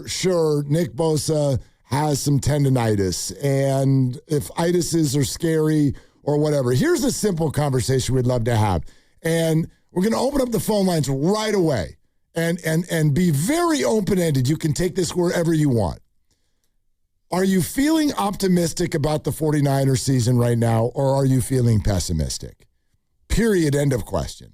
sure, Nick Bosa has some tendonitis, and if itises are scary or whatever. Here's a simple conversation we'd love to have. And we're going to open up the phone lines right away and be very open-ended. You can take this wherever you want. Are you feeling optimistic about the 49ers season right now, or are you feeling pessimistic? Period. End of question.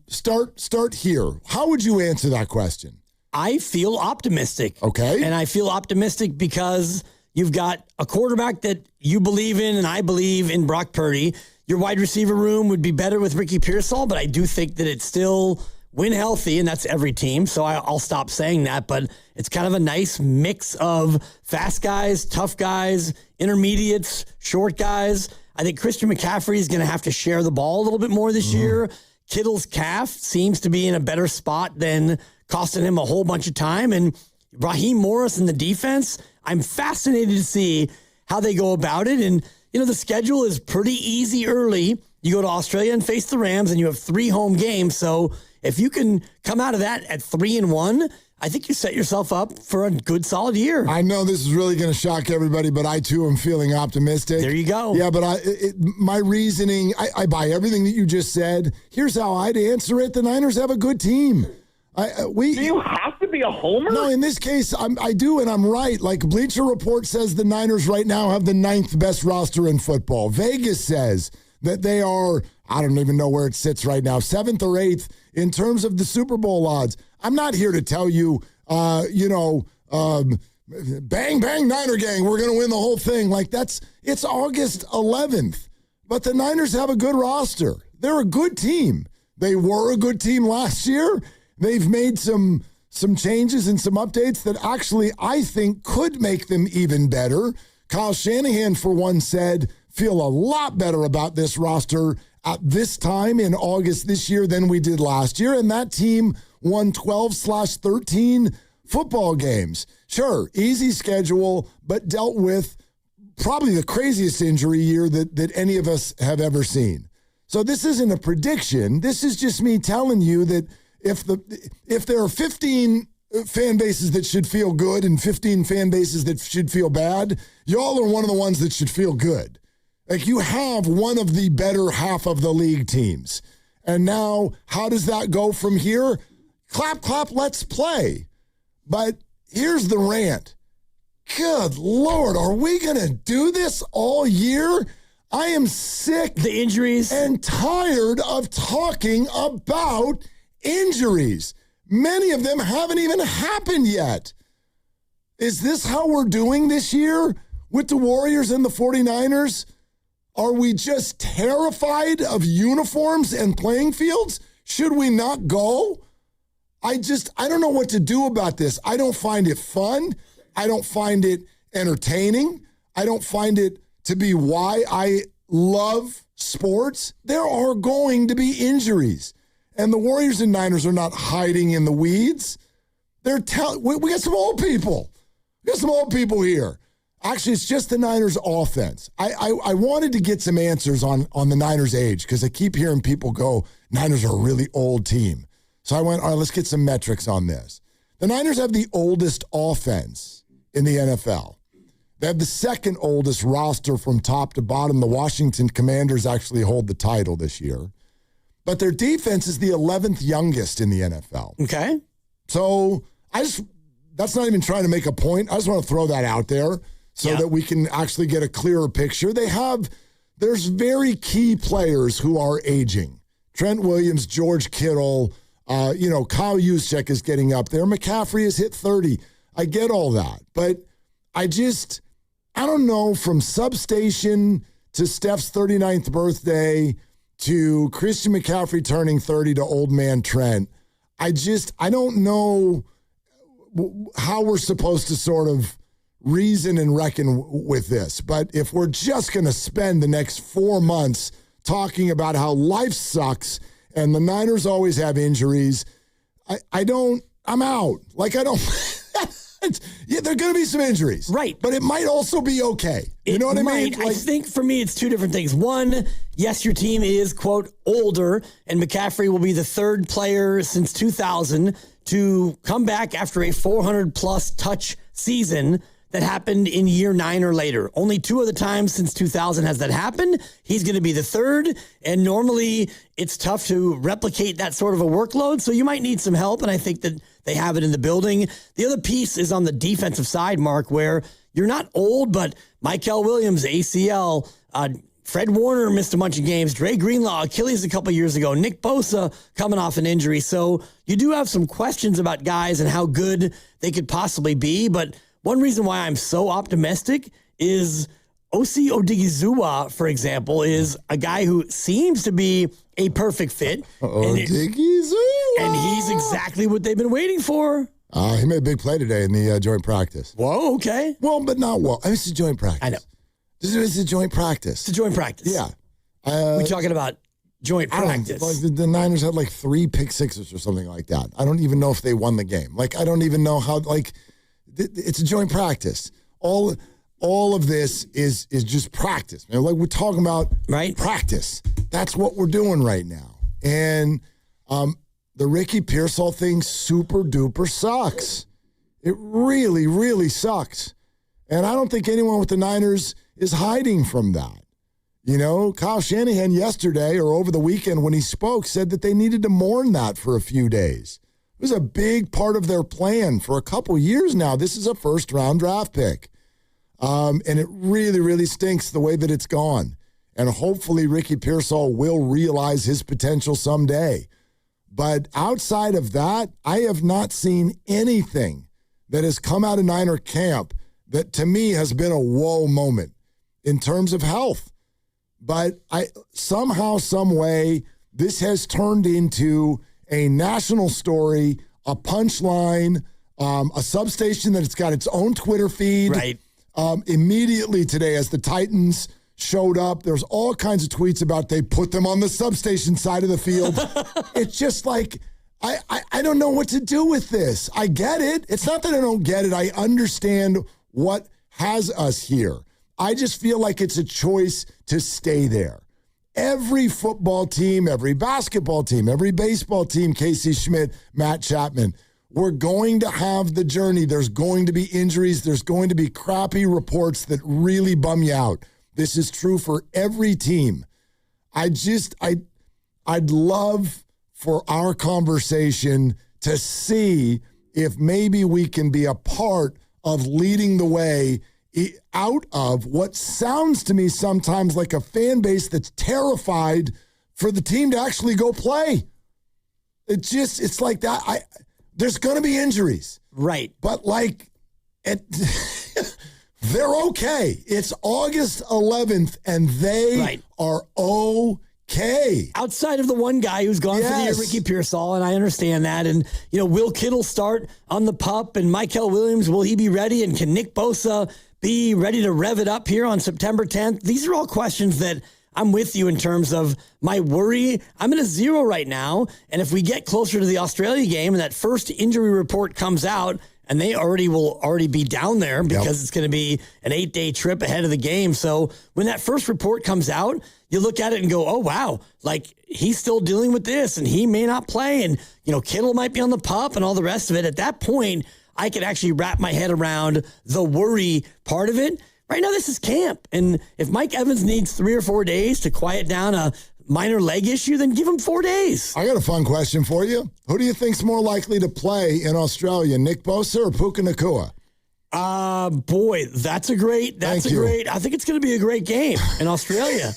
Start here. How would you answer that question? I feel optimistic. Okay. And I feel optimistic because you've got a quarterback that you believe in, and I believe in Brock Purdy. Your wide receiver room would be better with Ricky Pearsall, but I do think that it's still win healthy, and that's every team, so I'll stop saying that. But it's kind of a nice mix of fast guys, tough guys, intermediates, short guys. I think Christian McCaffrey is going to have to share the ball a little bit more this year. Kittle's calf seems to be in a better spot than costing him a whole bunch of time. And Raheem Morris in the defense, I'm fascinated to see how they go about it. And, the schedule is pretty easy early. You go to Australia and face the Rams, and you have 3 home games. So if you can come out of that at 3-1, I think you set yourself up for a good, solid year. I know this is really going to shock everybody, but I, too, am feeling optimistic. There you go. Yeah, but my reasoning, I buy everything that you just said. Here's how I'd answer it. The Niners have a good team. Do you have to be a homer? No, in this case, I do, and I'm right. Like, Bleacher Report says the Niners right now have the 9th best roster in football. Vegas says that they are, I don't even know where it sits right now, 7th or 8th in terms of the Super Bowl odds. I'm not here to tell you, bang, bang, Niner gang, we're going to win the whole thing. Like, it's August 11th. But the Niners have a good roster. They're a good team. They were a good team last year. They've made some changes and some updates that actually I think could make them even better. Kyle Shanahan, for one, said, feel a lot better about this roster at this time in August this year than we did last year. And that team won 12/13 football games. Sure, easy schedule, but dealt with probably the craziest injury year that any of us have ever seen. So this isn't a prediction. This is just me telling you that if there are 15 fan bases that should feel good and 15 fan bases that should feel bad, y'all are one of the ones that should feel good. Like, you have one of the better half of the league teams. And now, how does that go from here? Clap, clap, let's play. But here's the rant. Good Lord, are we going to do this all year? I am sick. The injuries. And tired of talking about injuries. Many of them haven't even happened yet. Is this how we're doing this year with the Warriors and the 49ers? Are we just terrified of uniforms and playing fields? Should we not go? I don't know what to do about this. I don't find it fun. I don't find it entertaining. I don't find it to be why I love sports. There are going to be injuries. And the Warriors and Niners are not hiding in the weeds. We got some old people. We got some old people here. Actually, it's just the Niners offense. I wanted to get some answers on the Niners age because I keep hearing people go, Niners are a really old team. So I went, all right, let's get some metrics on this. The Niners have the oldest offense in the NFL. They have the second oldest roster from top to bottom. The Washington Commanders actually hold the title this year. But their defense is the 11th youngest in the NFL. Okay. So that's not even trying to make a point. I just want to throw that out there so that we can actually get a clearer picture. There's very key players who are aging. Trent Williams, George Kittle, Kyle Juszczyk is getting up there. McCaffrey has hit 30. I get all that. But I don't know, from Substation to Steph's 39th birthday to Christian McCaffrey turning 30 to old man Trent, I don't know how we're supposed to sort of reason and reckon with this. But if we're just going to spend the next 4 months talking about how life sucks and the Niners always have injuries, I'm out. Like, I don't... Yeah, there are going to be some injuries. Right. But it might also be okay. You know what I mean? I think for me, it's two different things. One, yes, your team is, quote, older, and McCaffrey will be the third player since 2000 to come back after a 400-plus touch season that happened in year 9 or later. Only 2 other times since 2000 has that happened. He's going to be the 3rd, and normally it's tough to replicate that sort of a workload, so you might need some help, and I think that they have it in the building. The other piece is on the defensive side, Mark, where you're not old, but Michael Williams, ACL, Fred Warner missed a bunch of games. Dre Greenlaw, Achilles a couple years ago. Nick Bosa coming off an injury. So you do have some questions about guys and how good they could possibly be, but one reason why I'm so optimistic is Osi Odigizua, for example, is a guy who seems to be a perfect fit. Odigizua! And he's exactly what they've been waiting for. He made a big play today in the joint practice. Whoa, okay. Well, but not well. It's a joint practice. I know. This is a joint practice. It's a joint practice. Yeah. We're talking about joint practice. Like the Niners had like 3 pick sixes or something like that. I don't even know if they won the game. Like, I don't even know how, like, it's a joint practice. All of this is just practice. You know, like we're talking about practice. That's what we're doing right now. And the Ricky Pearsall thing super duper sucks. It really, really sucks. And I don't think anyone with the Niners is hiding from that. You know, Kyle Shanahan yesterday or over the weekend when he spoke said that they needed to mourn that for a few days. It was a big part of their plan for a couple years now. This is a first-round draft pick. And it really, really stinks the way that it's gone. And hopefully Ricky Pearsall will realize his potential someday. But outside of that, I have not seen anything that has come out of Niner camp that to me has been a whoa moment in terms of health. But somehow, some way, this has turned into a national story, a punchline, a substation that it's got its own Twitter feed. Right. Immediately today, as the Titans showed up, there's all kinds of tweets about they put them on the substation side of the field. It's just like, I don't know what to do with this. I get it. It's not that I don't get it. I understand what has us here. I just feel like it's a choice to stay there. Every football team, every basketball team, every baseball team, Casey Schmidt, Matt Chapman, we're going to have the journey. There's going to be injuries. There's going to be crappy reports that really bum you out. This is true for every team. I'd love for our conversation to see if maybe we can be a part of leading the way out of what sounds to me sometimes like a fan base that's terrified for the team to actually go play. It's like that. There's going to be injuries. Right. But like, they're okay. It's August 11th and they are okay. Outside of the one guy who's gone for the year, Ricky Pearsall, and I understand that. And, will Kittle start on the pup? And Michael Williams, will he be ready? And can Nick Bosa be ready to rev it up here on September 10th? These are all questions that I'm with you in terms of my worry. I'm at a 0 right now. And if we get closer to the Australia game and that first injury report comes out, and they will already be down there because it's going to be an 8-day trip ahead of the game. So when that first report comes out, you look at it and go, oh, wow, like he's still dealing with this and he may not play. And, Kittle might be on the pup and all the rest of it. At that point, I could actually wrap my head around the worry part of it. Right now, this is camp. And if Mike Evans needs 3 or 4 days to quiet down a minor leg issue, then give him 4 days. I got a fun question for you. Who do you think's more likely to play in Australia, Nick Bosa or Puka Nacua? Boy, that's a great. I think it's going to be a great game in Australia.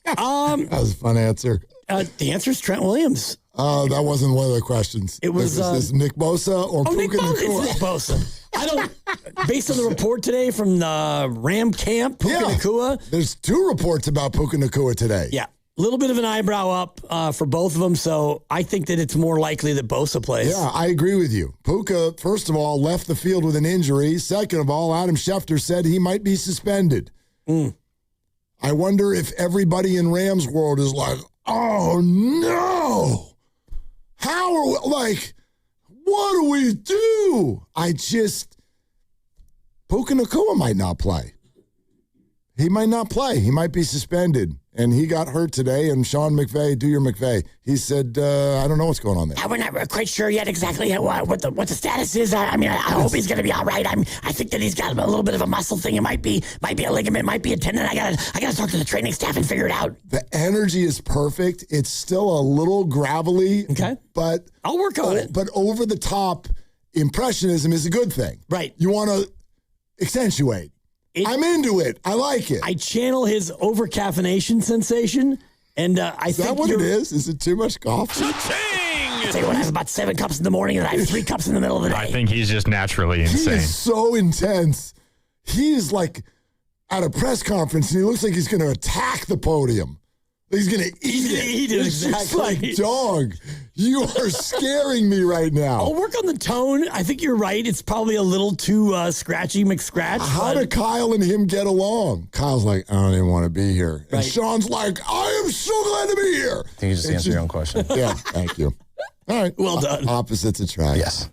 That was a fun answer. The answer is Trent Williams. That wasn't one of the questions. It was this Nick Bosa or Puka Nacua? It's Nick Bosa. Based on the report today from the Ram camp, Puka Nacua. There's 2 reports about Puka Nacua today. Yeah. A little bit of an eyebrow up for both of them, so I think that it's more likely that Bosa plays. Yeah, I agree with you. Puka, first of all, left the field with an injury. Second of all, Adam Schefter said he might be suspended. I wonder if everybody in Rams world is like, oh, no. How are we, what do we do? Puka Nacua might not play. he might not play. He might be suspended. And he got hurt today. And Sean McVay, do your McVay, he said, I don't know what's going on there. We're not quite sure yet exactly what the status is. I hope he's going to be all right. I think that he's got a little bit of a muscle thing. It might be a ligament, might be a tendon. I gotta talk to the training staff and figure it out. The energy is perfect. It's still a little gravelly. Okay. But I'll work on it. But over the top impressionism is a good thing. Right. You want to accentuate. I'm into it. I like it. I channel his over-caffeination sensation, and I think... Is that what it is? Is it too much coffee? I tell you what, I have about 7 cups in the morning, and I have 3 cups in the middle of the day. I think he's just naturally insane. He is so intense. He is like at a press conference, and he looks like he's going to attack the podium. He's going to eat it. It's just like, dog, you are scaring me right now. I'll work on the tone. I think you're right. It's probably a little too scratchy McScratch. How do Kyle and him get along? Kyle's like, I don't even want to be here. And Sean's like, I am so glad to be here. I think you just answered your own question. Yeah, thank you. All right. Well done. Opposites attract. Yes.